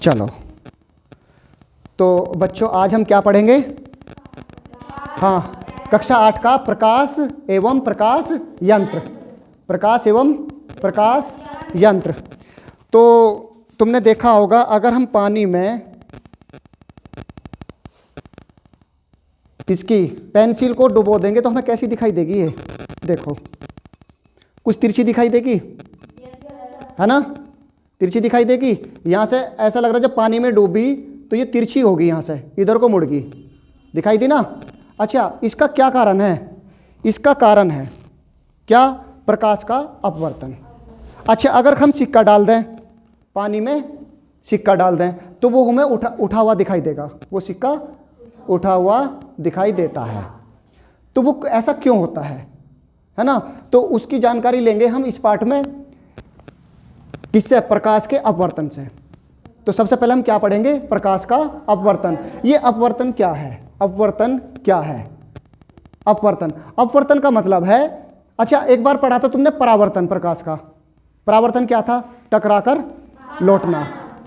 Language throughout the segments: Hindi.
चलो, तो बच्चों आज हम क्या पढ़ेंगे? हाँ, कक्षा 8 का प्रकाश एवं प्रकाश यंत्र, प्रकाश एवं प्रकाश यंत्र। तो तुमने देखा होगा, अगर हम पानी में इसकी पेंसिल को डुबो देंगे तो हमें कैसी दिखाई देगी? ये देखो, कुछ तिरछी दिखाई देगी, है ना? तिरछी दिखाई देगी। यहाँ से ऐसा लग रहा है जब पानी में डूबी तो ये तिरछी होगी, यहाँ से इधर को मुड़ गई, दिखाई दी ना? अच्छा, इसका क्या कारण है? इसका कारण है क्या? प्रकाश का अपवर्तन। अच्छा, अगर हम सिक्का डाल दें, पानी में सिक्का डाल दें तो वो हमें उठा हुआ दिखाई देगा, वो सिक्का उठा हुआ दिखाई देता है। तो वो ऐसा क्यों होता है ना? तो उसकी जानकारी लेंगे हम इस पाठ में। किससे? प्रकाश के अपवर्तन से। तो सबसे पहले हम क्या पढ़ेंगे? प्रकाश का अपवर्तन। ये अपवर्तन क्या है? अपवर्तन क्या है? अपवर्तन, अपवर्तन का मतलब है, अच्छा एक बार पढ़ा था तुमने परावर्तन। प्रकाश का परावर्तन क्या था? टकराकर लौटना,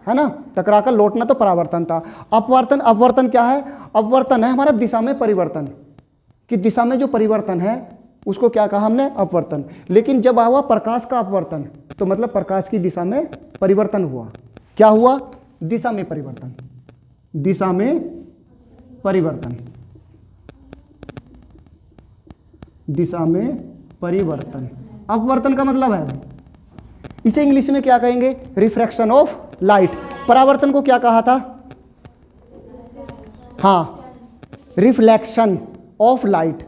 है ना? टकराकर लौटना तो परावर्तन था। अपवर्तन, अपवर्तन क्या है? अपवर्तन है हमारा दिशा में परिवर्तन, कि दिशा में जो परिवर्तन है उसको क्या कहा हमने? अपवर्तन। लेकिन जब हुआ प्रकाश का अपवर्तन तो मतलब प्रकाश की दिशा में परिवर्तन हुआ। क्या हुआ? दिशा में परिवर्तन, दिशा में परिवर्तन, दिशा में परिवर्तन। अपवर्तन का मतलब है, इसे इंग्लिश में क्या कहेंगे? Refraction of light. परावर्तन को क्या कहा था? हाँ, रिफ्लेक्शन ऑफ लाइट,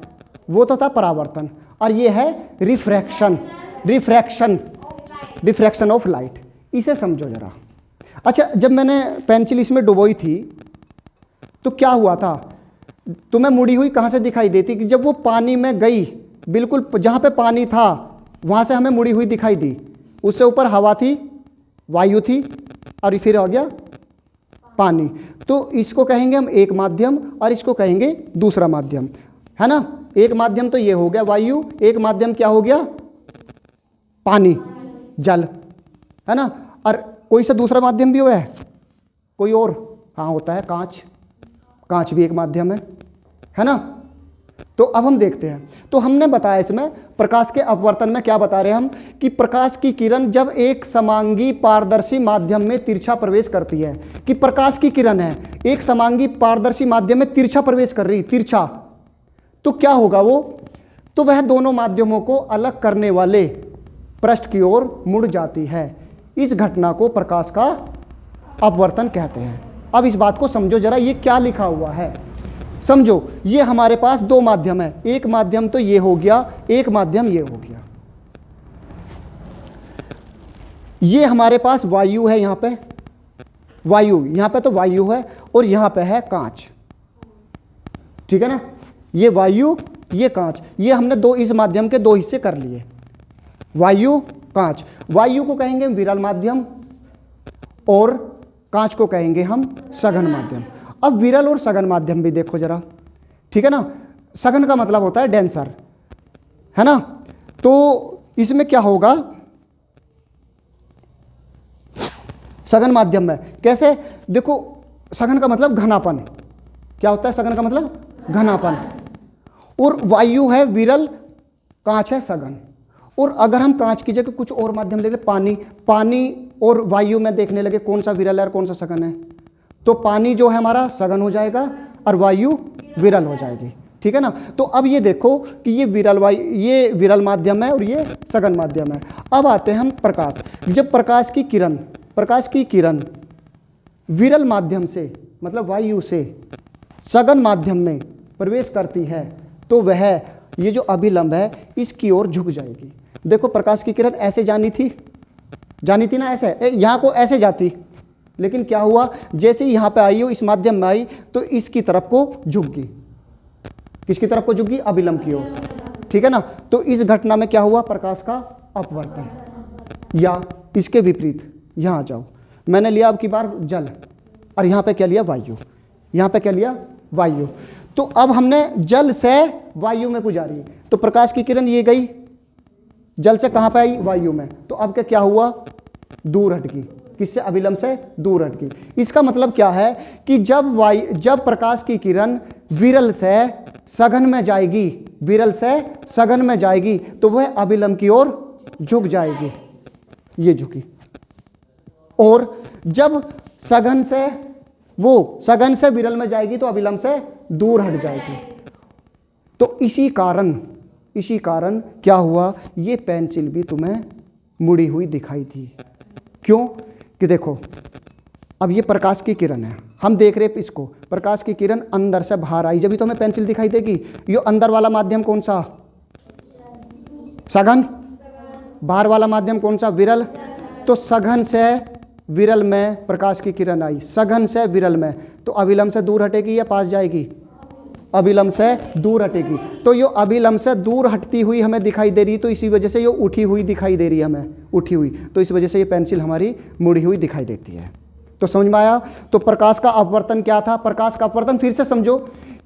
वो तो था परावर्तन। और ये है refraction, refraction, refraction of light. इसे समझो जरा। अच्छा, जब मैंने पेंसिल इसमें डुबोई थी तो क्या हुआ था? तुम्हें मुड़ी हुई कहाँ से दिखाई देती? कि जब वो पानी में गई, बिल्कुल जहाँ पे पानी था वहाँ से हमें मुड़ी हुई दिखाई दी। उससे ऊपर हवा थी, वायु थी, और फिर आ गया पानी। तो इसको कहेंगे हम एक माध्यम और इसको कहेंगे दूसरा माध्यम, है ना? एक माध्यम तो ये हो गया वायु, एक माध्यम क्या हो गया? पानी, जल, है ना? और कोई सा दूसरा माध्यम भी हुआ है? कोई और? हाँ होता है, कांच। कांच भी एक माध्यम है ना? तो अब हम देखते हैं। तो हमने बताया इसमें प्रकाश के अपवर्तन में क्या बता रहे हैं हम, कि प्रकाश की किरण जब एक समांगी पारदर्शी माध्यम में तिरछा प्रवेश करती है, कि प्रकाश की किरण है एक समांगी पारदर्शी माध्यम में तिरछा प्रवेश कर रही, तिरछा, तो क्या होगा वो? तो वह दोनों माध्यमों को अलग करने वाले पृष्ठ की ओर मुड़ जाती है। इस घटना को प्रकाश का अपवर्तन कहते हैं। अब इस बात को समझो जरा, ये क्या लिखा हुआ है समझो। ये हमारे पास दो माध्यम है, एक माध्यम तो ये हो गया, एक माध्यम ये हो गया। ये हमारे पास वायु है, यहां पे वायु, यहां पे तो वायु है, और यहां पे है कांच, ठीक है ना? ये वायु, ये कांच, ये हमने दो, इस माध्यम के दो हिस्से कर लिए, वायु कांच। वायु को कहेंगे हम विरल माध्यम और कांच को कहेंगे हम सघन माध्यम। अब विरल और सघन माध्यम भी देखो जरा, ठीक है ना? सघन का मतलब होता है डेंसर, है ना? तो इसमें क्या होगा? सघन माध्यम में कैसे? देखो, सघन का मतलब घनापन। क्या होता है सघन का मतलब? घनापन। और वायु है विरल, कांच है सघन। और अगर हम कांच की जगह कुछ और माध्यम ले ले, पानी, पानी और वायु में देखने लगे कौन सा विरल है और कौन सा सघन है, तो पानी जो है हमारा सघन हो जाएगा और वायु विरल हो जाएगी, ठीक है ना? तो अब ये देखो कि ये विरल वायु, ये विरल माध्यम है और ये सघन माध्यम है। अब आते हैं हम प्रकाश। जब प्रकाश की किरण विरल माध्यम से मतलब वायु से सघन माध्यम में प्रवेश करती है तो वह, ये जो अभिलंब है इसकी ओर झुक जाएगी। देखो, प्रकाश की किरण ऐसे जानी थी ना, ऐसे यहाँ को ऐसे जाती, लेकिन क्या हुआ? जैसे ही यहाँ पे आई हो, इस माध्यम में आई, तो इसकी तरफ को झुक गई। किसकी तरफ को झुक गई? अभिलंब की ओर, ठीक है ना? तो इस घटना में क्या हुआ? प्रकाश का अपवर्तन। या इसके विपरीत, यहाँ आ जाओ, मैंने लिया अब की बार जल, और यहाँ पे क्या लिया? वायु। यहाँ पे क्या लिया? वायु। तो अब हमने जल से वायु में गुजारी, तो प्रकाश की किरण ये गई, जल से कहाँ पे आई? वायु में। तो अब क्या हुआ? दूर हट गई, किससे? अभिलंब से दूर हटकी। इसका मतलब क्या है कि जब प्रकाश की किरण विरल से सघन में जाएगी, विरल से सघन में जाएगी, तो वह अभिलंब की ओर झुक जाएगी, ये झुकी। और जब सघन से विरल में जाएगी तो अभिलंब से दूर हट जाएगी। तो इसी कारण क्या हुआ, ये पेंसिल भी तुम्हें मुड़ी हुई दिखाई थी। क्यों? कि देखो, अब ये प्रकाश की किरण है, हम देख रहे इसको, प्रकाश की किरण अंदर से बाहर आई, जब भी तो हमें पेंसिल दिखाई देगी। ये अंदर वाला माध्यम कौन सा? सघन। बाहर वाला माध्यम कौन सा? विरल। तो सघन से विरल में प्रकाश की किरण आई, सघन से विरल में, तो अभिलंब से दूर हटेगी या पास जाएगी? अभिलंब से दूर हटेगी। तो ये अभिलंब से दूर हटती हुई हमें दिखाई दे रही है, तो इसी वजह से ये उठी हुई दिखाई दे रही है हमें, उठी हुई, तो इस वजह से ये पेंसिल हमारी मुड़ी हुई दिखाई देती है। तो समझ में आया? तो प्रकाश का अपवर्तन क्या था? प्रकाश का अपवर्तन फिर से समझो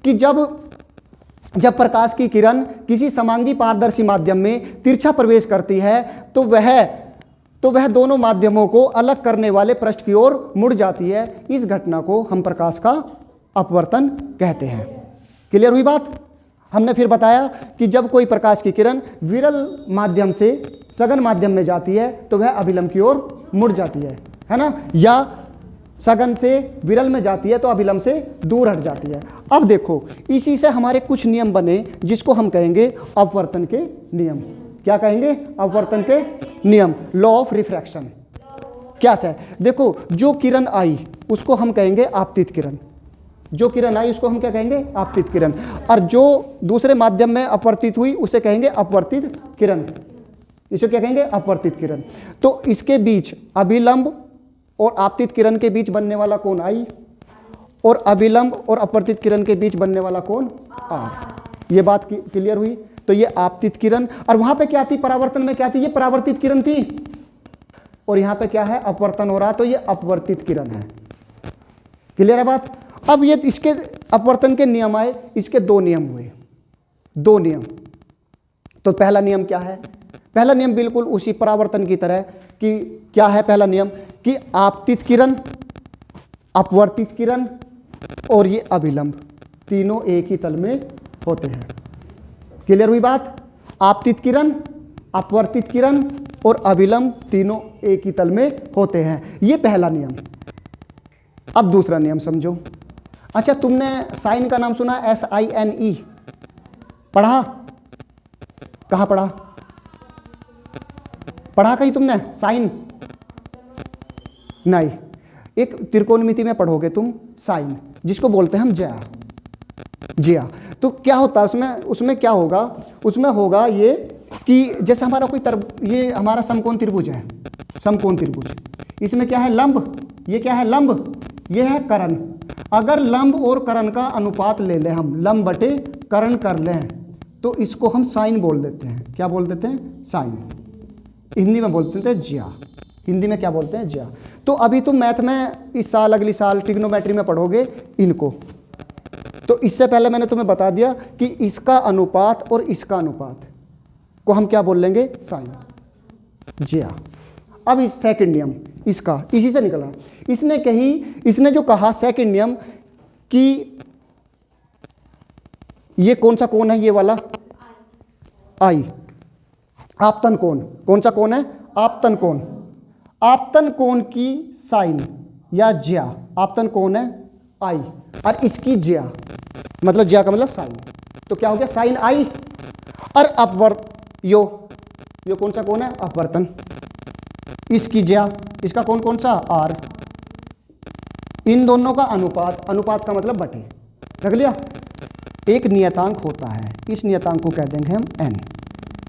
कि जब प्रकाश की किरण किसी समांगी पारदर्शी माध्यम में तिरछा प्रवेश करती है तो वह दोनों माध्यमों को अलग करने वाले पृष्ठ की ओर मुड़ जाती है। इस घटना को हम प्रकाश का अपवर्तन कहते हैं। क्लियर हुई बात? हमने फिर बताया कि जब कोई प्रकाश की किरण विरल माध्यम से सघन माध्यम में जाती है तो वह अभिलंब की ओर मुड़ जाती है ना, या सघन से विरल में जाती है तो अभिलंब से दूर हट जाती है। अब देखो, इसी से हमारे कुछ नियम बने जिसको हम कहेंगे अपवर्तन के नियम। क्या कहेंगे? अपवर्तन के नियम, लॉ ऑफ रिफ्रैक्शन। क्या है? देखो, जो किरण आई उसको हम कहेंगे आपतित किरण, जो किरण आई उसको हम क्या कहेंगे? आपतित किरण। और जो दूसरे माध्यम में अपवर्तित हुई उसे कहेंगे अपवर्तित किरण, इसे क्या कहेंगे? अपवर्तित किरण। तो इसके बीच अभिलंब और आपतित किरण के बीच बनने वाला कोण आई, और अभिलंब और अपवर्तित किरण के बीच बनने वाला कोण आर। ये बात क्लियर हुई? तो ये आपतित किरण, और वहां पे क्या थी? परावर्तन में क्या थी? ये परावर्तित किरण थी, और यहां पे क्या है? अपवर्तन हो रहा, तो ये अपवर्तित किरण है। क्लियर है बात? अब ये इसके अपवर्तन के नियम आए, इसके दो नियम हुए, दो नियम। तो पहला नियम क्या है? पहला नियम बिल्कुल उसी परावर्तन की तरह कि क्या है पहला नियम? कि आपतित किरण, अपवर्तित किरण और ये अभिलंब तीनों एक ही तल में होते हैं। क्लियर हुई बात? आपतित किरण, अपवर्तित किरण और अभिलंब तीनों एक ही तल में होते हैं, ये पहला नियम। अब दूसरा नियम समझो। अच्छा, तुमने साइन का नाम सुना? SINE पढ़ा? कहाँ पढ़ा? पढ़ा कहीं तुमने साइन? नहीं, एक त्रिकोणमिति में पढ़ोगे तुम साइन, जिसको बोलते हैं हम ज्या। तो क्या होता है उसमें क्या होगा? उसमें होगा ये कि जैसे हमारा ये हमारा समकोण त्रिभुज है, समकोण त्रिभुज, इसमें क्या है? लंब। ये क्या है? लंब। ये है कर्ण। अगर लंब और कर्ण का अनुपात ले लें हम, लंब बटे कर्ण कर लें, तो इसको हम साइन बोल देते हैं। क्या बोल देते हैं? साइन। हिंदी में बोलते हैं ज्या। हिंदी में क्या बोलते हैं? ज्या। तो अभी तुम मैथ में इस साल, अगली साल ट्रिग्नोमेट्री में पढ़ोगे इनको। तो इससे पहले मैंने तुम्हें बता दिया कि इसका अनुपात और इसका अनुपात को हम क्या बोल लेंगे? साइन, ज्या। अब इस सेकंड नियम इसका इसी से निकला। इसने जो कहा सेकंड नियम कि ये कौन सा कोण है? ये वाला आई, आपतन कोण। कौन सा कोण है? आपतन कोण। आपतन कोण की साइन या ज्या, आपतन कोण है आई, और इसकी ज्या, मतलब ज्या का मतलब साइन। तो क्या हो गया? साइन आई। और अपवर्त यो कौन सा कोण है? अपवर्तन। इसकी ज्या, इसका कौन सा? आर। इन दोनों का अनुपात, अनुपात का मतलब बटे, रख लिया। एक नियतांक होता है, इस नियतांक को कह देंगे हम n।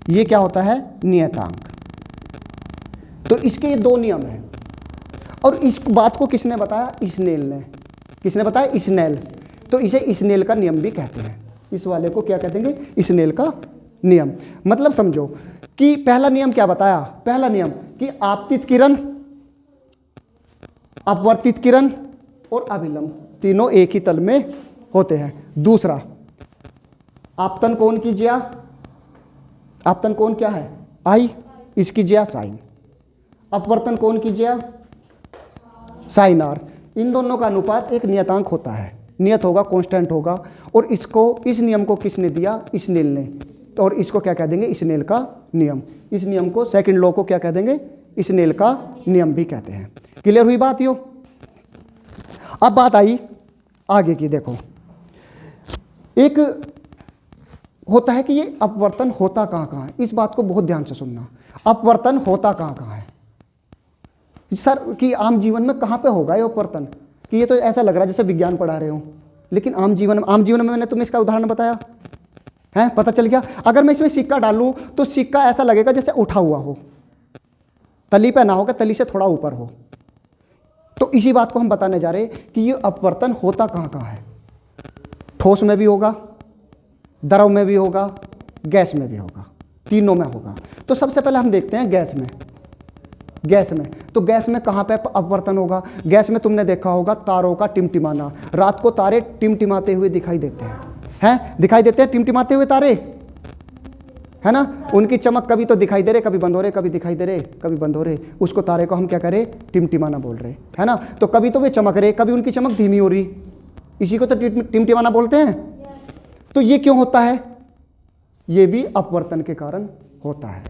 ये क्या होता है? नियतांक। तो इसके ये दो नियम हैं, और इस बात को किसने बताया? स्नेल ने। किसने बताया? स्नेल। तो इसे स्नेल का नियम भी कहते हैं। इस वाले को क्या कहते हैं? स्नेल का नियम। मतलब समझो कि पहला नियम क्या बताया? पहला नियम कि आपतित किरण, अपवर्तित किरण और अभिलंब तीनों एक ही तल में होते हैं। दूसरा, आपतन कोण की ज्या, आपतन कोण क्या है? आई, इसकी ज्या साइन। अपवर्तन कोण की ज्या साइन आर, इन दोनों का अनुपात एक नियतांक होता है, नियत होगा, कांस्टेंट होगा। और इसको, इस नियम को किसने दिया? स्नेल ने। और इसको क्या कह देंगे? स्नेल का नियम। इस नियम को, सेकंड लॉ को क्या कह देंगे? स्नेल का नियम भी कहते हैं। क्लियर हुई बात यो? अब बात आई आगे की। देखो, एक होता है कि ये अपवर्तन होता कहाँ कहाँ है। इस बात को बहुत ध्यान से सुनना। अपवर्तन होता कहाँ कहाँ है सर? कि आम जीवन में कहाँ पे होगा ये अपवर्तन? कि ये तो ऐसा लग रहा है जैसे विज्ञान पढ़ा रहे हो, लेकिन आम जीवन में मैंने तुम्हें इसका उदाहरण बताया है, पता चल गया। अगर मैं इसमें सिक्का डालूं तो सिक्का ऐसा लगेगा जैसे उठा हुआ हो, तली पे ना होगा, तली से थोड़ा ऊपर हो। तो इसी बात को हम बताने जा रहे हैं कि ये अपवर्तन होता कहाँ कहाँ है। ठोस में भी होगा, द्रव में भी होगा, गैस में भी होगा, तीनों में होगा। तो सबसे पहले हम देखते हैं गैस में। गैस में, तो गैस में कहाँ पे अपवर्तन होगा? गैस में तुमने देखा होगा तारों का टिमटिमाना। रात को तारे टिमटिमाते हुए दिखाई देते हैं, दिखाई देते हैं टिमटिमाते हुए तारे, है ना? उनकी चमक कभी तो दिखाई दे रहे, कभी बंद हो रहे, कभी दिखाई दे रहे, कभी बंद हो रहे। उसको तारे को हम क्या करें? टिमटिमाना बोल रहे, है ना? तो कभी तो वे चमक रहे, कभी उनकी चमक धीमी हो रही, इसी को तो टिमटिमाना बोलते हैं। तो ये क्यों होता है? ये भी अपवर्तन के कारण होता है।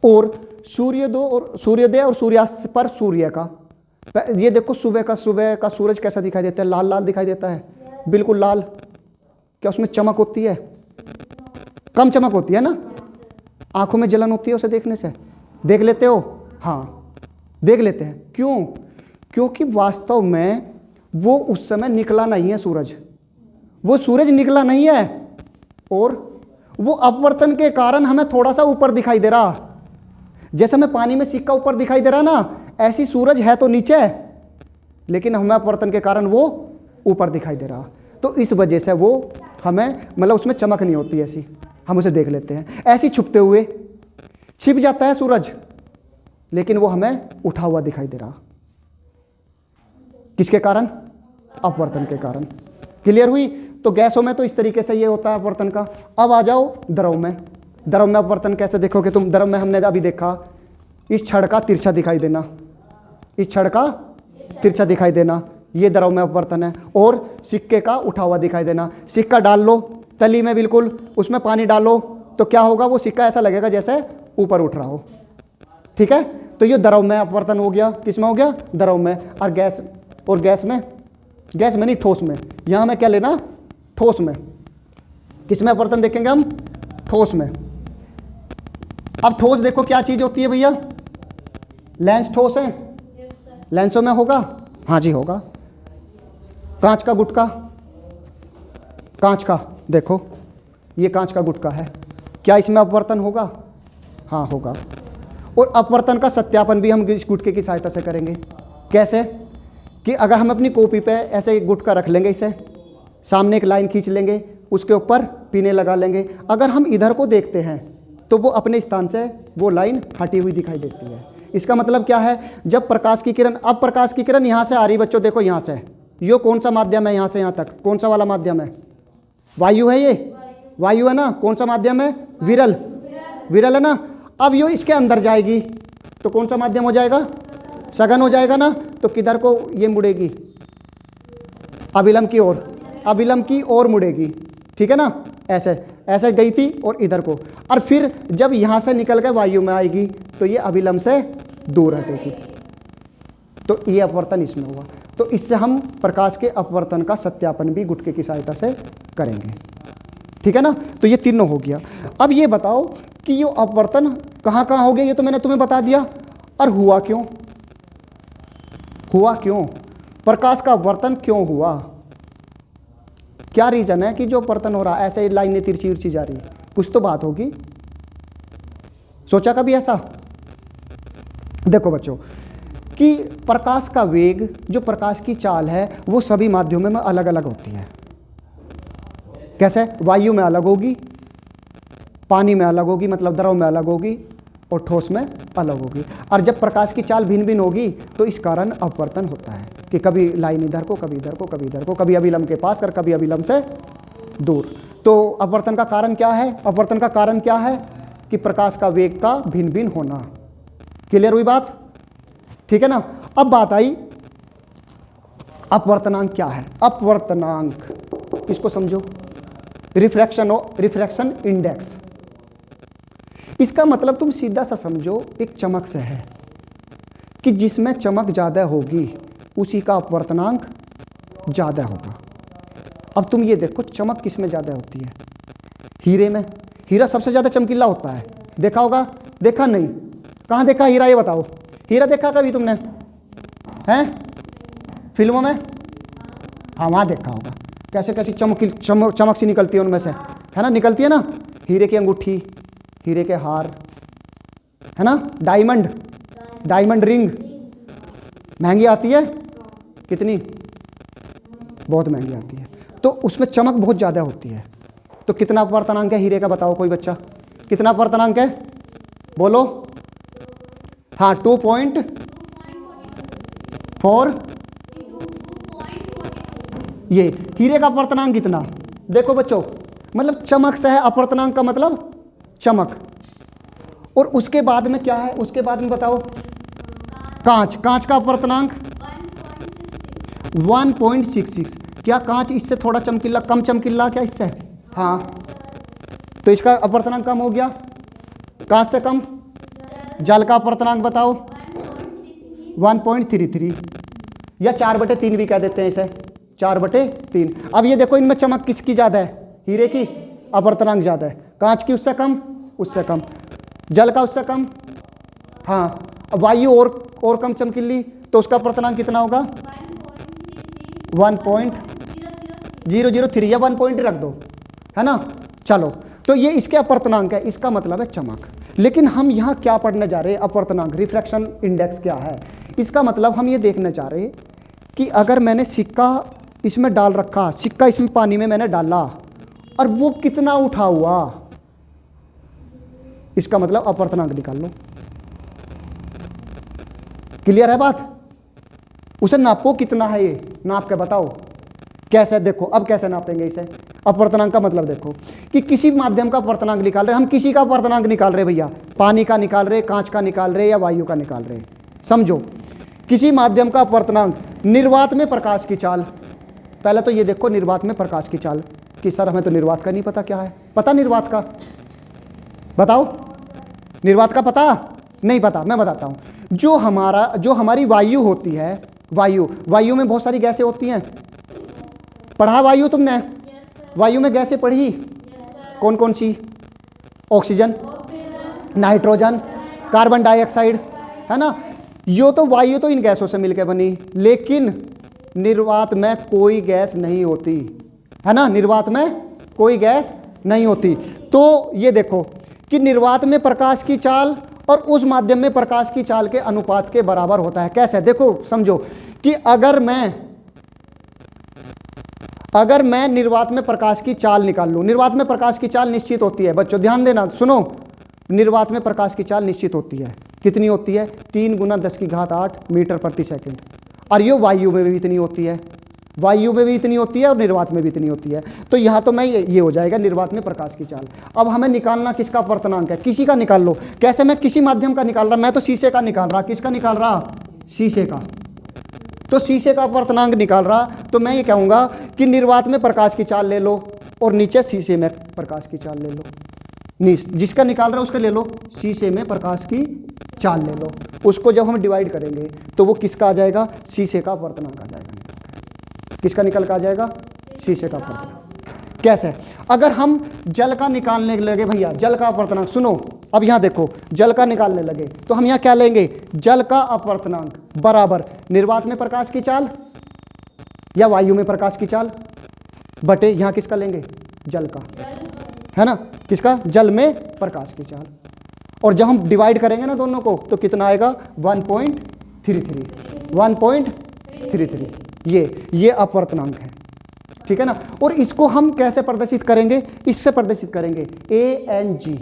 और सूर्योदय और सूर्यास्त पर सूर्य का, ये देखो सुबह का सूरज कैसा दिखाई देता है? लाल लाल दिखाई देता है, बिल्कुल लाल। क्या उसमें चमक होती है? कम चमक होती है ना? आंखों में जलन होती है उसे देखने से? देख लेते हो? हाँ, देख लेते हैं। क्यों? क्योंकि वास्तव में वो उस समय निकला नहीं है सूरज, वो सूरज निकला नहीं है, और वो अपवर्तन के कारण हमें थोड़ा सा ऊपर दिखाई दे रहा। जैसे हमें पानी में सिक्का ऊपर दिखाई दे रहा ना, ऐसी सूरज है तो नीचे, लेकिन हमें अपवर्तन के कारण वो ऊपर दिखाई दे रहा। तो इस वजह से वो हमें, मतलब उसमें चमक नहीं होती ऐसी, हम उसे देख लेते हैं। ऐसी छुपते हुए छिप जाता है सूरज, लेकिन वो हमें उठा हुआ दिखाई दे रहा। किसके कारण? अपवर्तन के कारण। क्लियर हुई? तो गैसों में तो इस तरीके से ये होता है अपवर्तन का। अब आ जाओ द्रव में। द्रव में अपवर्तन कैसे देखोगे तुम? द्रव में हमने अभी देखा, इस छड़ का तिरछा दिखाई देना, इस छड़ का तिरछा दिखाई देना, ये द्रव में अपवर्तन है। और सिक्के का उठा हुआ दिखाई देना। सिक्का डाल लो तली में, बिल्कुल उसमें पानी डालो तो क्या होगा? वो सिक्का ऐसा लगेगा जैसे ऊपर उठ रहा हो। ठीक है? तो ये द्रव में अपवर्तन हो गया। किस में हो गया? द्रव में। और गैस में नहीं, ठोस में। यहां में क्या लेना? ठोस में। किस में अपवर्तन देखेंगे हम? ठोस में। अब ठोस देखो क्या चीज होती है भैया? लेंस ठोस है? लेंसों में होगा? हाँ जी होगा। कांच का गुटका, कांच का, देखो ये कांच का गुटका है, क्या इसमें अपवर्तन होगा? हाँ होगा। और अपवर्तन का सत्यापन भी हम इस गुटके की सहायता से करेंगे। कैसे? कि अगर हम अपनी कॉपी पे ऐसे गुटका रख लेंगे, इसे सामने एक लाइन खींच लेंगे, उसके ऊपर पीने लगा लेंगे, अगर हम इधर को देखते हैं तो वो अपने स्थान से वो लाइन हटी हुई दिखाई देती है। इसका मतलब क्या है? जब प्रकाश की किरण, अब प्रकाश की किरण यहाँ से आ रही बच्चों, देखो यहाँ से, ये कौन सा माध्यम है? यहाँ से यहाँ तक कौन सा वाला माध्यम है? वायु है, ये वायु है ना? कौन सा माध्यम है? विरल, विरल है ना? अब यो इसके अंदर जाएगी तो कौन सा माध्यम हो जाएगा? सघन हो जाएगा ना? तो किधर को ये मुड़ेगी? अभिलंब की ओर, अभिलंब की ओर मुड़ेगी। ठीक है ना? ऐसे ऐसे गई थी और इधर को, और फिर जब यहाँ से निकल कर वायु में आएगी तो ये अभिलंब से दूर हटेगी। तो ये अपवर्तन इसमें हुआ। तो इससे हम प्रकाश के अपवर्तन का सत्यापन भी गुटके की सहायता से करेंगे। ठीक है ना? तो ये तीनों हो गया। अब ये बताओ कि ये अपवर्तन कहाँ कहाँ हो गया? ये तो मैंने तुम्हें बता दिया। और हुआ क्यों? हुआ क्यों? प्रकाश का अपवर्तन क्यों हुआ? क्या रीजन है कि जो अपवर्तन हो रहा है? ऐसे लाइनें तिरछी उर्ची जा रही है, कुछ तो बात होगी। सोचा कभी ऐसा? देखो बच्चों कि प्रकाश का वेग, जो प्रकाश की चाल है, वो सभी माध्यमों में अलग अलग होती है। कैसे? वायु में अलग होगी, पानी में अलग होगी, मतलब द्रव में अलग होगी, और ठोस में अलग होगी। और जब प्रकाश की चाल भिन्न भिन्न होगी तो इस कारण अपवर्तन होता है कि कभी लाइन इधर को, कभी इधर को, कभी इधर को, कभी अभिलंब के पास कर, कभी अभिलंब से दूर। तो अपवर्तन का कारण क्या है? अपवर्तन का कारण क्या है? कि प्रकाश का वेग का भिन्न भिन्न होना। क्लियर हुई बात? ठीक है ना? अब बात आई अपवर्तनांक क्या है। अपवर्तनांक इसको समझो, रिफ्रैक्शन इंडेक्स। इसका मतलब तुम सीधा सा समझो, एक चमक से है कि जिसमें चमक ज़्यादा होगी उसी का अपवर्तनांक ज़्यादा होगा। अब तुम ये देखो चमक किस में ज़्यादा होती है, हीरे में। हीरा सबसे ज़्यादा चमकीला होता है, देखा होगा? देखा नहीं? कहाँ देखा हीरा, ये बताओ। हीरा देखा कभी तुमने? हैं फिल्मों में? हाँ वहाँ देखा होगा, कैसे कैसी चमक सी निकलती है उनमें से, है ना? निकलती है ना, हीरे की अंगूठी, हीरे के हार, है ना? डायमंड रिंग महंगी आती है, कितनी? बहुत महंगी आती है। तो उसमें चमक बहुत ज़्यादा होती है। तो कितना अपवर्तनांक है हीरे का, बताओ कोई बच्चा? कितना अपवर्तनांक है, बोलो? हाँ 2.4। ये हीरे का अपवर्तनांक कितना? देखो बच्चों, मतलब चमक से है, अपवर्तनांक का मतलब चमक। और उसके बाद में क्या है, उसके बाद में बताओ? कांच का अपवर्तनांक 1.66। क्या कांच इससे थोड़ा चमकीला, कम चमकीला क्या इससे? हाँ, तो इसका अपवर्तनांक कम हो गया। कांच से कम। जल का अपवर्तनांक बताओ? 1.33 या 4/3 भी कह देते हैं इसे, 4/3। अब ये देखो इनमें चमक किसकी ज़्यादा है? हीरे की, अपवर्तनांक ज़्यादा है। कांच की उससे कम, उससे कम। जल का उससे कम। हाँ, वायु और कम चमकीली, तो उसका अपवर्तनांक कितना होगा? 1.003 या 1 पॉइंट रख दो, है ना? चलो, तो ये इसके अपवर्तनांक है, इसका मतलब है चमक। लेकिन हम यहाँ क्या पढ़ने जा रहे हैं? अपवर्तनांक, रिफ्रैक्शन इंडेक्स क्या है? इसका मतलब हम ये देखने जा रहे हैं कि अगर मैंने सिक्का इसमें डाल रखा, सिक्का इसमें पानी में मैंने डाला और वो कितना उठा हुआ, इसका मतलब अपवर्तनांक निकाल लो। क्लियर है बात? उसे नापो कितना है, ये नाप के बताओ कैसे। देखो अब कैसे नापेंगे इसे? अपवर्तनांक का मतलब देखो कि किसी माध्यम का अपवर्तनांक निकाल रहे, हम किसी का अपवर्तनांक निकाल रहे भैया, पानी का निकाल रहे, कांच का निकाल रहे या वायु का निकाल रहे। समझो, किसी माध्यम का अपवर्तनांक, निर्वात में प्रकाश की चाल। पहले तो ये देखो निर्वात में प्रकाश की चाल कि सर हमें तो निर्वात का नहीं पता क्या है। पता निर्वात का? बताओ, निर्वात का पता नहीं? पता, मैं बताता हूँ। जो हमारी वायु होती है, वायु में बहुत सारी गैसें होती हैं। पढ़ा वायु तुमने? वायु में गैसें पढ़ी? कौन कौन सी? ऑक्सीजन, नाइट्रोजन, कार्बन डाइऑक्साइड, है ना? यो तो वायु तो इन गैसों से मिलकर बनी, लेकिन निर्वात में कोई गैस नहीं होती, है ना? निर्वात में कोई गैस नहीं होती। तो ये देखो कि निर्वात में प्रकाश की चाल और उस माध्यम में प्रकाश की चाल के अनुपात के बराबर होता है। कैसे? देखो समझो कि अगर मैं निर्वात में प्रकाश की चाल निकाल लूँ, निर्वात में प्रकाश की चाल निश्चित होती है। बच्चों ध्यान देना, सुनो, निर्वात में प्रकाश की चाल निश्चित होती है। कितनी होती है? 3 × 10⁸ मीटर प्रति सेकंड। और ये वायु में भी इतनी होती है, वायु में भी इतनी होती है और निर्वात में भी इतनी होती है। तो यहाँ तो मैं ये हो जाएगा निर्वात में प्रकाश की चाल। अब हमें निकालना किसका अपवर्तनांक है? किसी का निकाल लो। कैसे? मैं किसी माध्यम का निकाल रहा, मैं तो शीशे का निकाल रहा। किसका निकाल रहा? शीशे का। तो शीशे का अपवर्तनांक निकाल रहा, तो मैं ये कहूँगा कि निर्वात में प्रकाश की चाल ले लो और नीचे शीशे में प्रकाश की चाल ले लो। जिसका निकाल रहा है उसका ले लो, शीशे में प्रकाश की चाल ले लो। उसको जब हम डिवाइड करेंगे तो वो किसका आ जाएगा? शीशे का अपवर्तनांक आ जाएगा। किसका निकल का आ जाएगा? शीशे का अपवर्तनांक। कैसे? अगर हम जल का निकालने लगे भैया, जल का अपवर्तनांक, सुनो अब यहाँ देखो, जल का निकालने लगे तो हम यहाँ क्या लेंगे? जल का अपवर्तनांक बराबर निर्वात में प्रकाश की चाल या वायु में प्रकाश की चाल बटे यहाँ किसका लेंगे? जल का, है ना? किसका? जल में प्रकाश की चाल। और जब हम डिवाइड करेंगे ना दोनों को तो कितना आएगा? 1.33 ये अपवर्तनांक है, ठीक है ना? और इसको हम कैसे प्रदर्शित करेंगे? इससे प्रदर्शित करेंगे ANG,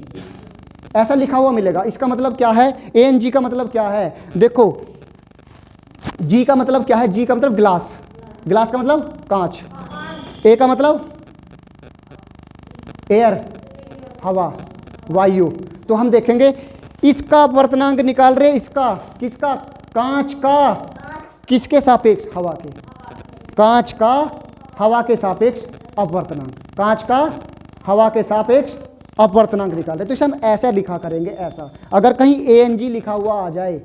ऐसा लिखा हुआ मिलेगा। इसका मतलब क्या है? ANG का मतलब क्या है? देखो, G का मतलब क्या है? G का मतलब ग्लास, ग्लास का मतलब कांच, A का मतलब एयर, हवा, वायु। तो हम देखेंगे इसका अपवर्तनांक निकाल रहे, इसका, किसका? कांच का, किसके सापेक्ष? हवा के। कांच का हवा के सापेक्ष अपवर्तनांक, कांच का हवा के सापेक्ष अपवर्तनांक निकाल रहे, तो इसे हम ऐसा लिखा करेंगे, ऐसा। अगर कहीं ANG लिखा हुआ आ जाए,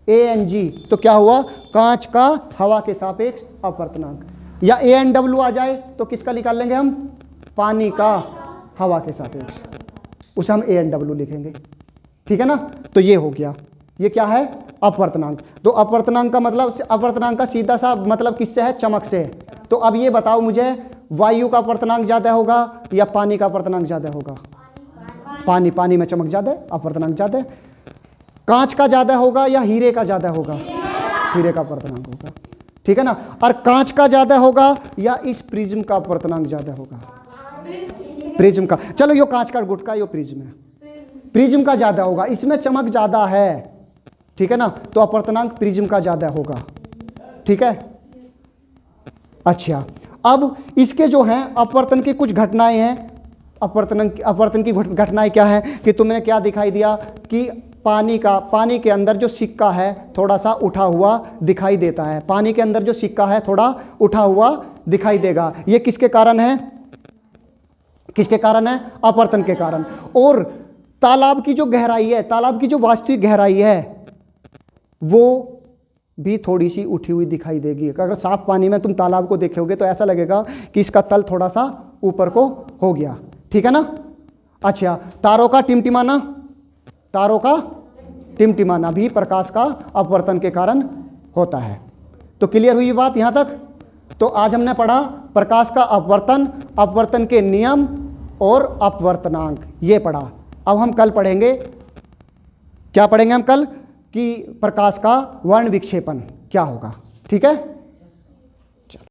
ANG, तो क्या हुआ? कांच का हवा के सापेक्ष अपवर्तनांक। या ANW आ जाए तो किसका निकाल लेंगे हम? पानी का हवा के सापेक्ष, उसे हम ANW लिखेंगे। ठीक है ना? तो ये हो गया, ये क्या है? अपवर्तनांक। तो अपवर्तनांक का मतलब, अपवर्तनांक का सीधा सा मतलब किससे है? चमक से है। तो अब ये बताओ मुझे, वायु का अपवर्तनांक ज्यादा होगा या पानी का अपवर्तनांक ज्यादा होगा? पानी में चमक ज्यादा है, अपवर्तनांक ज्यादा है। कांच का ज्यादा होगा या हीरे का ज्यादा होगा? हीरे का अपवर्तनांक होगा। ठीक है ना? और कांच का ज्यादा होगा या इस प्रिज्म का अपवर्तनांक ज्यादा होगा? प्रिज्म का। चलो यो कांच का गुटका, यो प्रिज्म है, प्रिज्म का ज्यादा होगा, इसमें चमक ज्यादा है। ठीक है ना? तो अपवर्तनांक प्रिज्म का ज्यादा होगा। ठीक है? अच्छा, अब इसके जो हैं अपवर्तन की कुछ घटनाएं हैं। अपवर्तन की घटनाएं क्या है कि तुमने क्या दिखाई दिया कि पानी के अंदर जो सिक्का है थोड़ा सा उठा हुआ दिखाई देता है। पानी के अंदर जो सिक्का है थोड़ा उठा हुआ दिखाई देगा। ये किसके कारण है? किसके कारण है? अपवर्तन के कारण। और तालाब की जो गहराई है, तालाब की जो वास्तविक गहराई है, वो भी थोड़ी सी उठी हुई दिखाई देगी। अगर साफ पानी में तुम तालाब को देखोगे तो ऐसा लगेगा कि इसका तल थोड़ा सा ऊपर को हो गया। ठीक है ना? अच्छा, तारों का टिमटिमाना, तारों का टिमटिमाना भी प्रकाश का अपवर्तन के कारण होता है। तो क्लियर हुई बात यहां तक? तो आज हमने पढ़ा प्रकाश का अपवर्तन, अपवर्तन के नियम और अपवर्तनांक, ये पढ़ा। अब हम कल पढ़ेंगे, क्या पढ़ेंगे हम कल? कि प्रकाश का वर्ण विक्षेपण क्या होगा। ठीक है?